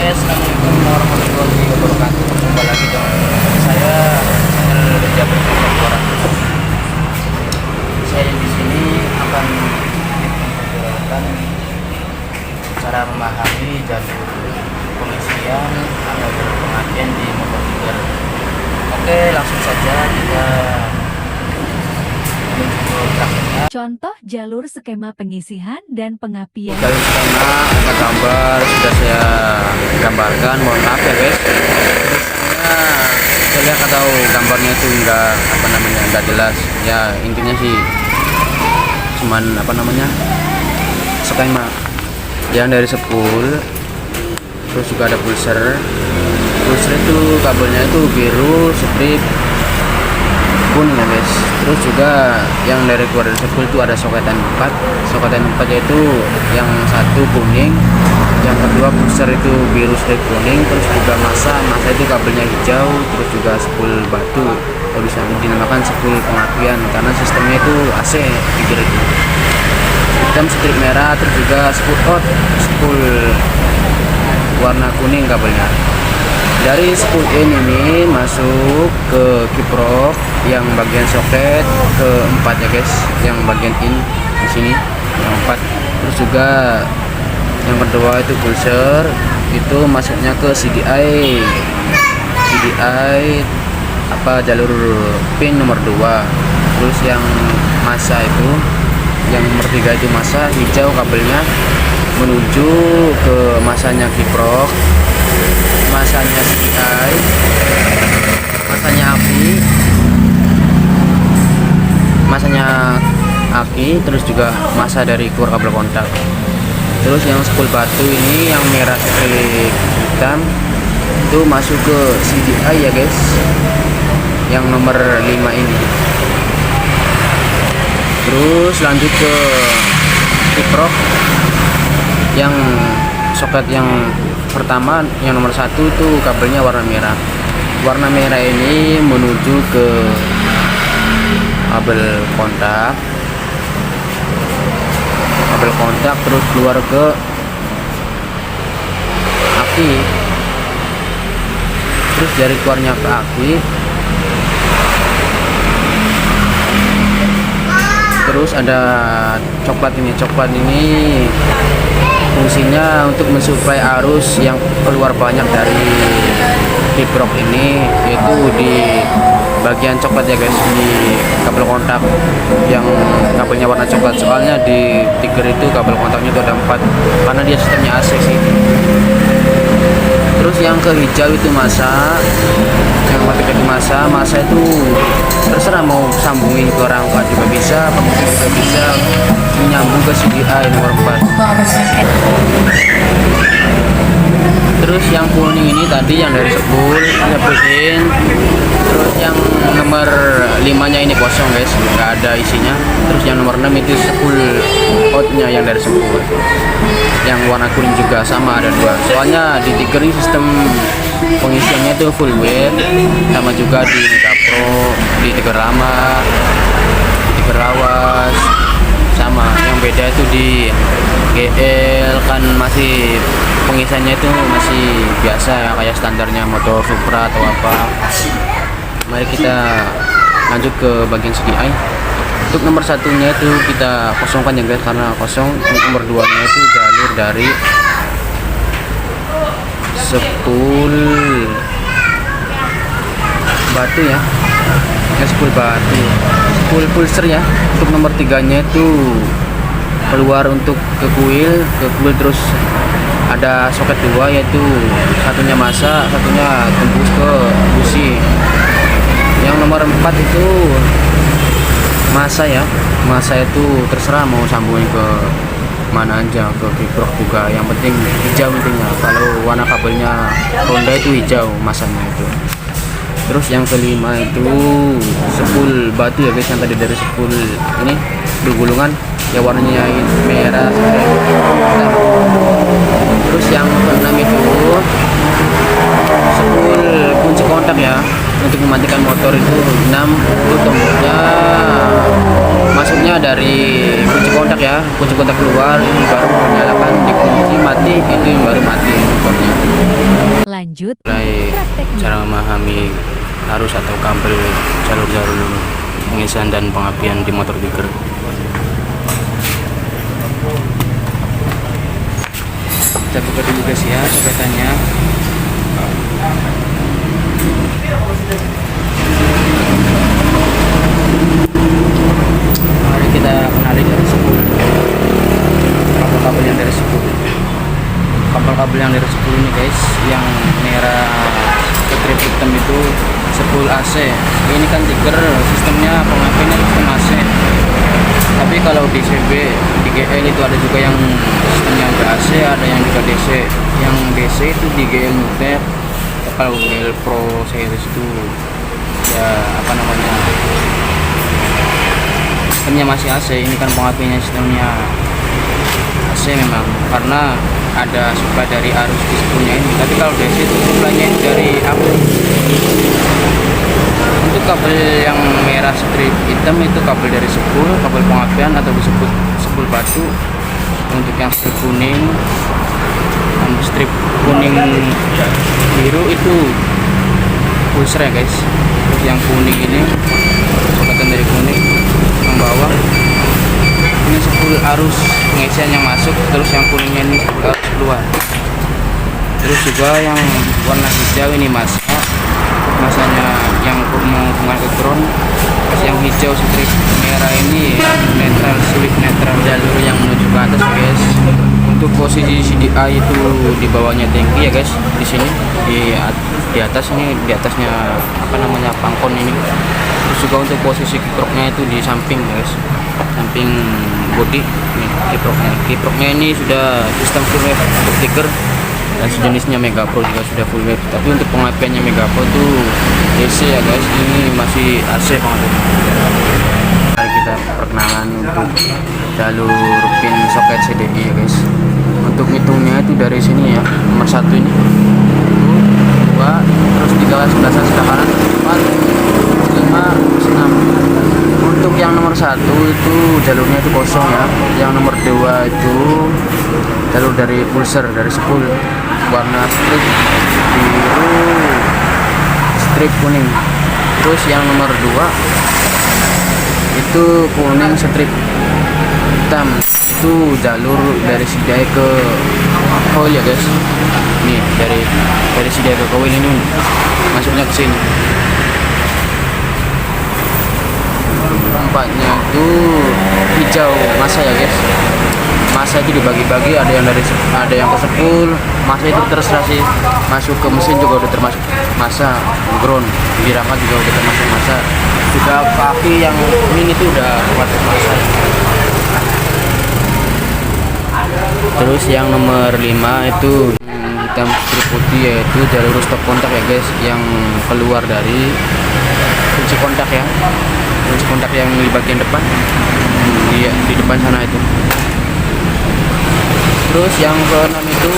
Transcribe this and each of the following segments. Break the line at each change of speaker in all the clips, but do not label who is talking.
Assalamualaikum warahmatullahi wabarakatuh. Jumpa lagi dengan saya, channel Kerja Bersuara. Saya di sini akan memperkenalkan cara memahami jalur pengisian atau jalur pengapian di motor tiga. Oke, langsung saja kita menuju ke prakteknya.
Contoh jalur skema pengisian dan pengapian.
Jalur skema ada gambar sudah saya gambarkan, mohon maaf ya guys. Saya lihat atau gambarnya itu enggak jelas. Ya intinya sih cuman skema yang dari spool, terus juga ada pulser. Pulser itu kabelnya itu biru, strip kuning ya guys. Terus juga yang dari keluar dari spool itu ada soketan 4. Soketan 4 yaitu yang satu kuning, yang kedua pulser itu biru strip kuning, terus juga masa itu kabelnya hijau, terus juga spool batu atau bisa dinamakan spool pengapian karena sistemnya itu AC pikir itu. Hitam strip merah, terus juga spool out, spool warna kuning kabelnya. Dari spool ini masuk ke kiprok yang bagian soket keempat ya guys, yang bagian in di sini yang 4. Terus juga yang kedua itu pulser, itu masuknya ke CDI jalur pin nomor 2. Terus yang masa itu yang nomor 3 itu masa hijau kabelnya menuju ke masanya kiprok, masanya CDI, masanya aki, terus juga masa dari keluar kabel kontak. Terus yang spool batu ini yang merah strip hitam itu masuk ke CDI ya guys, yang nomor 5 ini. Terus lanjut ke kiprok yang soket yang pertama, yang nomor 1 itu kabelnya warna merah. Warna merah ini menuju ke kabel kontak, terus keluar ke aki. Terus dari keluarnya ke aki, terus ada coklat ini fungsinya untuk mensuplai arus yang keluar banyak dari kiprok ini, yaitu di bagian coklat ya guys, di kabel kontak yang kabelnya warna coklat. Soalnya di Tiger itu kabel kontaknya itu ada 4 karena dia sistemnya AC sih. Terus yang ke hijau itu masa, yang nomor 3 itu masa itu terserah mau sambungin ke rangka juga bisa, pengisi juga bisa, menyambung ke CDI nomor 4. Terus yang kuning ini tadi yang dari spool in. Terus yang nomor 5 nya ini kosong guys, nggak ada isinya. Terus yang nomor 6 itu spool outnya yang dari spool, yang warna kuning juga sama ada 2. Soalnya di Tiger ini sistem pengisiannya itu full weight, sama juga di Megapro, di Tiger Lama, di Tiger Lawas sama. Yang beda itu di GL kan masih pengisiannya itu masih biasa ya, kayak standarnya motor Supra atau apa. Mari kita lanjut ke bagian CDI. Untuk nomor 1-nya itu kita kosongkan ya guys, karena kosong. Untuk nomor 2-nya itu jalur dari spool batu ya, spool batu, spool pulser ya. Untuk nomor 3-nya itu keluar untuk ke kuil, terus ada soket 2, yaitu satunya masa, satunya tembus ke busi. Yang nomor 4 itu masa ya, masa itu terserah mau sambungin ke mana aja, ke kiprok juga, yang penting hijau intinya. Kalau warna kabelnya Honda itu hijau masanya itu. Terus yang kelima itu spool batu ya guys, yang tadi dari spool ini bergulungan ya, warnanya merah. Terus yang keenam itu spool kunci kontak ya, untuk mematikan motor itu 6. Itu tombolnya masuknya dari kunci kontak ya, kunci kontak keluar ini baru menyalakan, dikunci mati, itu baru mati motornya.
lanjut
mulai
prakteknya.
cara memahami arus atau kabel jalur-jalur pengisian dan pengapian di motor digger. Kita buka dulu guys ya soketannya. Mari kita kenali dari spool, kabel-kabel yang dari spool. Kabel-kabel yang dari spool ini guys, yang merah strip hitam itu spool AC. Ini kan digger sistemnya pengapiannya sistem AC. Tapi kalau DCB, DGL itu ada juga yang sistemnya ada AC, ada yang juga DC. Yang DC itu DGL Nutek. Kalau DGL Pro series itu ya apa namanya, sistemnya masih AC. Ini kan pengapiannya sistemnya AC memang, karena ada supply dari arus di spoolnya ini. Tapi kalau DC itu supply-nya dari aku. Untuk kabel yang merah strip hitam itu kabel dari spool, kabel pengapian atau disebut spool batu. Untuk yang strip kuning, strip kuning biru itu pulser ya guys. Terus yang kuning ini soketan dari kuning yang bawah ini spool arus pengisian yang masuk, terus yang kuningnya ini spool arus keluar. Terus juga yang warna hijau ini masanya yang menghubungkan ke ground. Terus yang hijau strip merah ini netral, slip netral, jalur yang menuju ke atas guys. Untuk posisi CDA itu di bawahnya tangki ya guys, di sini di atas ini, di atasnya apa namanya pangkon ini. Terus juga untuk posisi kiproknya itu di samping guys, samping body nih kiproknya ini sudah sistem full wave untuk digger dan sejenisnya Mega Pro juga sudah full wave. Tapi untuk pengapiannya Mega Pro tuh DC ya guys, ini masih AC pengapiannya. Mari kita perkenalan untuk jalur pin soket CDI ya guys. Untuk hitungnya itu dari sini ya, nomor 1 ini 2, terus 3 sebelah kanan, 4, 5, 6. Untuk yang nomor 1 itu jalurnya itu kosong ya. Yang nomor 2 itu jalur dari pulser, dari spool warna strip biru, strip kuning. Terus yang nomor 2 itu kuning strip hitam, itu jalur dari CDI ke coil ya guys. Nih dari CDI ke coil ini masuknya ke sini. Tempatnya itu hijau masa ya guys. Masa itu dibagi-bagi, ada yang ke spool, masa itu terserah sih. Masuk ke mesin juga udah termasuk masa, ground, dirangka juga udah termasuk masa. Sudah kaki yang ini itu udah termasuk masa. Terus yang nomor 5 itu hitam strip putih, yaitu jalur stop kontak ya guys, yang keluar dari kunci kontak ya. Kunci kontak yang di bagian depan, di depan sana itu. Terus yang ke-6 itu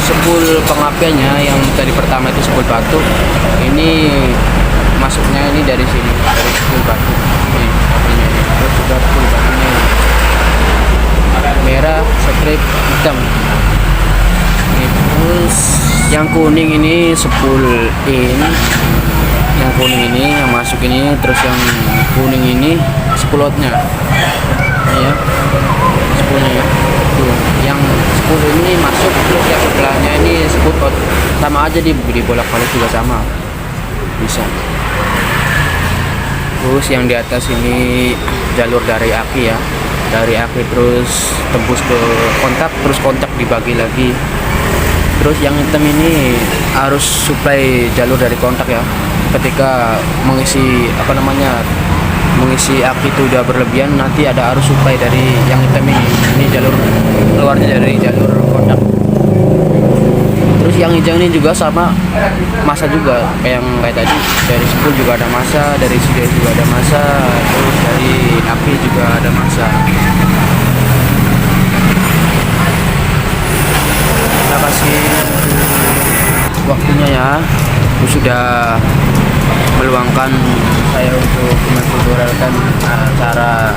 spool pengapiannya, yang tadi pertama itu spool batu. Ini masuknya ini dari sini, dari spool batu. Ini apinya ini. Terus juga spool batunya ini. Merah strip hitam. Ini. Terus yang kuning ini spool in. Yang kuning ini yang masuk ini, terus yang kuning ini spool outnya. Ini ya. Spoolnya ya. Tuh, yang spool ini masuk, terus yang sebelahnya ini spool out. Sama aja di bolak-balik juga sama. Bisa. Terus yang di atas ini jalur dari aki ya. Dari aki terus tembus ke kontak, terus kontak dibagi lagi. Terus yang hitam ini arus supply jalur dari kontak ya. Ketika mengisi apa namanya, mengisi aki itu udah berlebihan, nanti ada arus supply dari yang hitam ini. Ini jalur keluarnya dari jalur kontak. Terus yang hijau ini juga sama masa juga kayak yang tadi, dari spool juga ada masa, dari CDI juga ada masa, terus dari aki juga ada masa. Kita kasih waktunya ya. Aku sudah meluangkan saya untuk mentutorialkan cara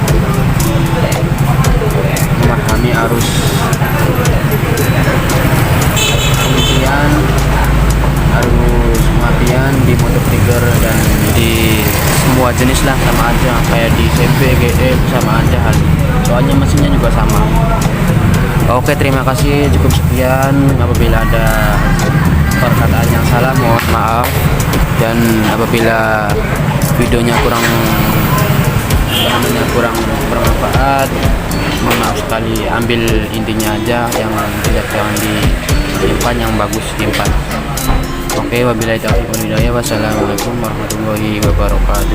memahami arus pengisian, arus jenis lah, sama aja kayak di CP GE sama aja hal, soalnya mesinnya juga sama. Oke, terima kasih, cukup sekian. Apabila ada perkataan yang salah mohon maaf, dan apabila videonya kurang kurang bermanfaat mohon maaf sekali. Ambil intinya aja, yang tidak jangan disimpan, yang bagus simpan. Oke, wabillahi taufiq wal hidayah. Wassalamualaikum warahmatullahi wabarakatuh.